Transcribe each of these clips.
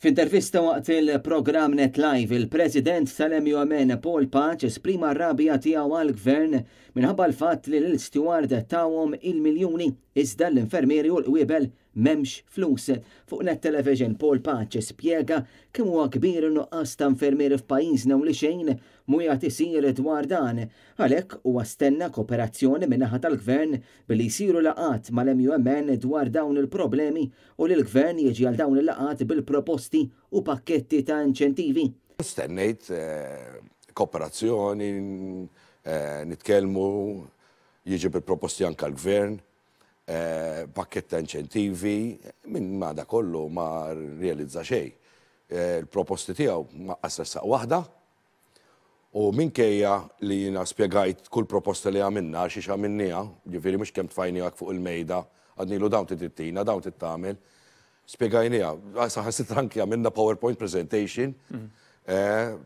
F'intervista waqt il-programm Net Live, il-President tal-MUMN Paul Paċ esprima r-rabja tiegħu għall-Gvern minħabba l-fatt li l-steward tawhom il-miljuni iżda l-infermieri u l-qwiebel m'hemmx flus. Fuq Net Television Paul Paċ spjega kemm huwa kbir in-nuqqas ta' infermieri f'pajjiżna u li xejn mhuwieqed isir dwar dan. Għalhekk huwa stenna kooperazzjoni min-naħa tal-Gvern billi jsiru laqat mal-MUMN dwar dawn il-problemi u li l-Gvern jiġi għal dawn il-laqat bil-proposti u pakketti ta' inċentivi. Stennejt kooperazzjoni, nitkellmu, jiġi bil-proposti anke l-Gvern, pakket ta' inċentivi, minn ma da kollu ma realizza xejn. Il-proposti tiegħu ma qasressaq waħda u minkejja li jiena spjegajt kull proposta li għamilna xiex għamilnija, ġifieri mhux kemm tfajnija fuq il-mejda, għadnilu dawn tittina, dawn tittamel. Spiegajnija, saħasit anki għamilna PowerPoint presentation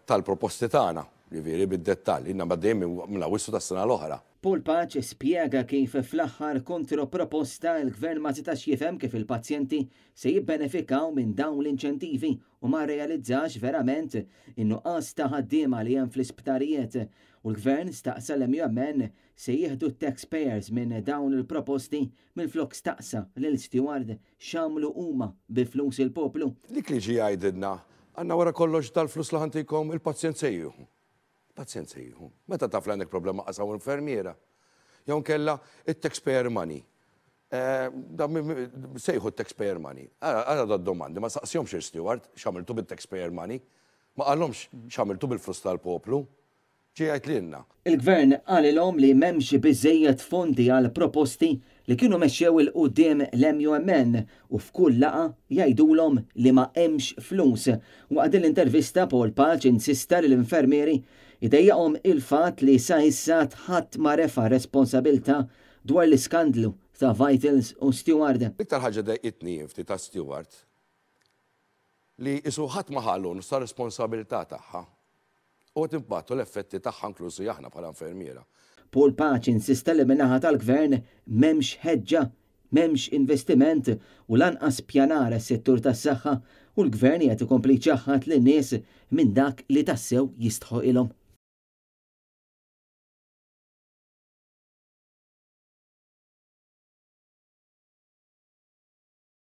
tal-proposti tagħna, ġifieri bid-dettall, inna baddejjem minn wissu tas-sena l-oħra. Paul Paċ spjega kif fl-aħħar kontroproposta l-Gvern ma setax jifhem kif il-pazjenti se jibbenefikaw minn dawn l-inċentivi u ma realizzax verament in-nuqqas ta' ħaddiema li hemm fl-isptarijiet u l-Gvern staqsa l-MUMN se jieħdu taxpayers minn dawn il-proposti mill-flok staqsa l-steward xamlu huma bi flus il-poplu. Dik li ġi għajdidna, għandna wara kollox tal-flus li ħantikom il-pazjent sejjuhu. Pazjent sejjuhu. Meta taf l-għandek problema qasaw infermiera. Jew kella it-taxpayer money. Sejħu t-taxpayer money. Għara da domandi, ma saqsjomx il-steward xamiltu bil-taxpayer money, ma għallomx xamiltu bil-flus tal-poplu. ġejjajt lilna. Il-Gvern għalilhom li m'hemmx biżejjed fondi għal proposti li kienu mexxew il-qudiem l-MUMN u f'kull laqa jgħidulhom li ma hemmx flus. Waqt l-intervista Paul Paċ insista li l-infermieri idejjaqhom il-fatt li sa issa ħadd ma refa' responsabilità dwar l-iskandlu ta' Vitals u Steward. Iktar ħaġa dejqitni ftit ta' Steward li isu ħadd ma ħallu sa' responsabilità tagħha. U timbagħtu l-effetti tagħha inklużi aħna bħala infermiera. Paul Paċ insista li min-naħa tal-Gvern m'hemmx ħeġġa, m'hemmx investiment u lanqas pjanar is-settur tas-saħħa u l-Gvern qed ikompli ċaħħad lin-nies minn dak li tassew jistħoq ilhom.